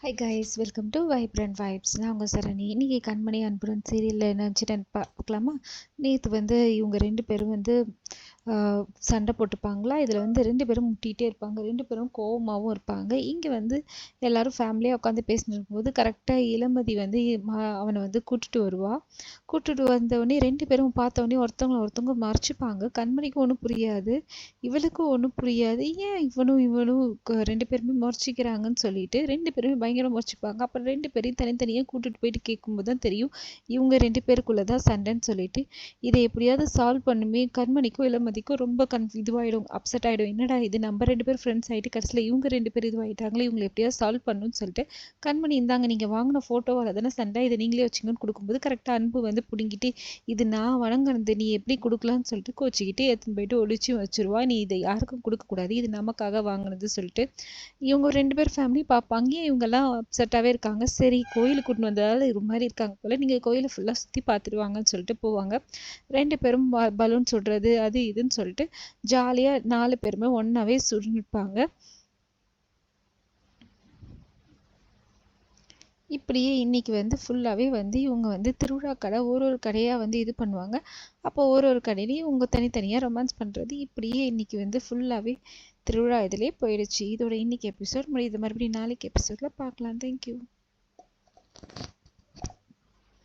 High guys, welcome to vibrant vibes. நான் உங்கள் சரணி. இன்றைக்கி கண்மணி அன்புடன் சீரியலில் நினச்சிட்டு பார்க்கலாமா? நேற்று இவங்க ரெண்டு பேரும் சண்டை போட்டுப்பாங்களா. இதில் 2 பேரும் முட்டிகிட்டே இருப்பாங்க, 2 பேரும் கோவமாகவும் இருப்பாங்க. இங்கே எல்லோரும் ஃபேமிலியாக உட்காந்து பேசிட்டு இருக்கும்போது கரெக்டாக இளமதி அவனை கூட்டிட்டு வருவா. கூட்டிட்டு வந்தவொடனே 2 பேரும் பார்த்தவொடனே ஒருத்தவங்க மறைச்சிப்பாங்க. கண்மணிக்கும் ஒன்றும் புரியாது, இவளுக்கும் ஒன்றும் புரியாது. ஏன் இவனும் 2 பேருமே முறைச்சிக்கிறாங்கன்னு சொல்லிட்டு 2 பேருமே பயங்கரம் முறைச்சிப்பாங்க. அப்புறம் 2 பேரையும் தனித்தனியாக கூட்டிட்டு போயிட்டு கேட்கும்போது தான் தெரியும் இவங்க 2 பேருக்குள்ளே தான் சண்டைன்னு சொல்லிட்டு. இதை எப்படியாவது சால்வ் பண்ணுமே. கண்மணிக்கும் இளமதிக்கும் ரொம்ப இதுவாயிடும், அப்செட் ஆகிடும். என்னடா இது, நம்ம 2 பேர் ஃப்ரெண்ட்ஸ் ஆகிட்டு கடைசியில் இவங்க 2 பேர் இதுவாகிட்டாங்களே, இவங்களை எப்படியாவது சால்வ் பண்ணணும்னு சொல்லிட்டு கண்மணி இந்தாங்க நீங்கள் வாங்கின ஃபோட்டோவால் தானே சண்டை, இதை நீங்களே வச்சுங்கன்னு கொடுக்கும்போது கரெக்டாக அன்பு பிடுங்கிட்டு இது நான் வணங்கினது, நீ எப்படி கொடுக்கலான்னு சொல்லிட்டு கோச்சிக்கிட்டு எடுத்துன்னு போயிட்டு ஒழிச்சு வச்சுருவா. நீ இதை யாருக்கும் கொடுக்கக்கூடாது, இது நமக்காக வாங்கினது சொல்லிட்டு. இவங்க 2 பேர் ஃபேமிலி பார்ப்பாங்க. இவங்கெல்லாம் அப்செட்டாகவே இருக்காங்க. சரி, கோயிலுக்கு கூட்டின்னு வந்ததால் இது மாதிரி இருக்காங்க போல், நீங்கள் கோயிலை ஃபுல்லாக சுற்றி பார்த்துருவாங்கன்னு சொல்லிட்டு போவாங்க. 2 பேரும் பலூன் சுடுறது அது இதுன்னு சொல்லிட்டு ஜாலியாக 4 பேருமே ஒன்றாவே சுருப்பாங்க. இப்படியே இன்னைக்கு ஃபுல்லாகவே இவங்க திருவிழா கடை ஒரு கடையாக இது பண்ணுவாங்க. அப்போ ஒரு கடையிலையும் இவங்க தனித்தனியாக ரொமான்ஸ் பண்ணுறது, இப்படியே இன்னைக்கு ஃபுல்லாகவே திருவிழா இதிலே போயிடுச்சு. இதோட இன்னைக்கு எபிசோட் முடியுது. மறுபடியும் நாளைக்கு எபிசோடில் பார்க்கலாம். தேங்க்யூ.